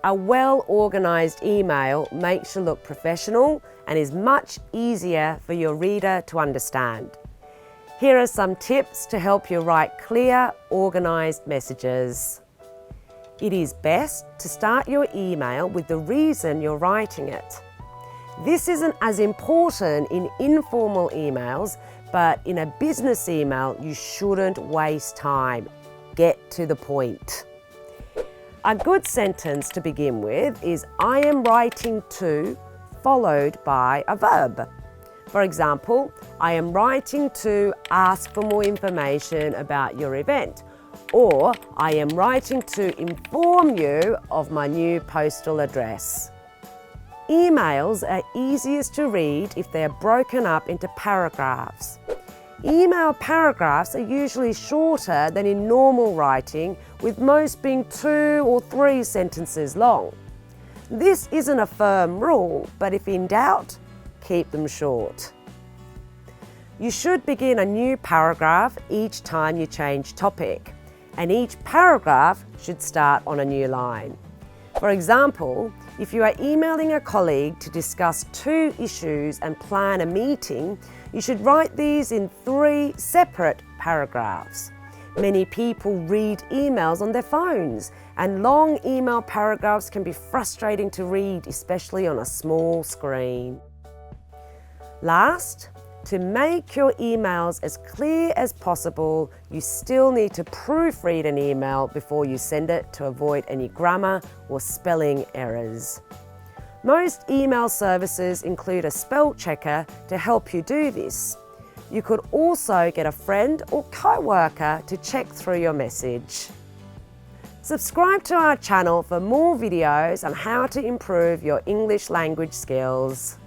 A well-organised email makes you look professional and is much easier for your reader to understand. Here are some tips to help you write clear, organised messages. It is best to start your email with the reason you're writing it. This isn't as important in informal emails, but in a business email, you shouldn't waste time. Get to the point. A good sentence to begin with is "I am writing to," followed by a verb. For example, I am writing to ask for more information about your event, or I am writing to inform you of my new postal address. Emails are easiest to read if they are broken up into paragraphs. Email paragraphs are usually shorter than in normal writing, with most being 2 or 3 sentences long. This isn't a firm rule, but if in doubt, keep them short. You should begin a new paragraph each time you change topic, and each paragraph should start on a new line. For example, if you are emailing a colleague to discuss 2 issues and plan a meeting, you should write these in 3 separate paragraphs. Many people read emails on their phones, and long email paragraphs can be frustrating to read, especially on a small screen. Last, to make your emails as clear as possible, you still need to proofread an email before you send it to avoid any grammar or spelling errors. Most email services include a spell checker to help you do this. You could also get a friend or co-worker to check through your message. Subscribe to our channel for more videos on how to improve your English language skills.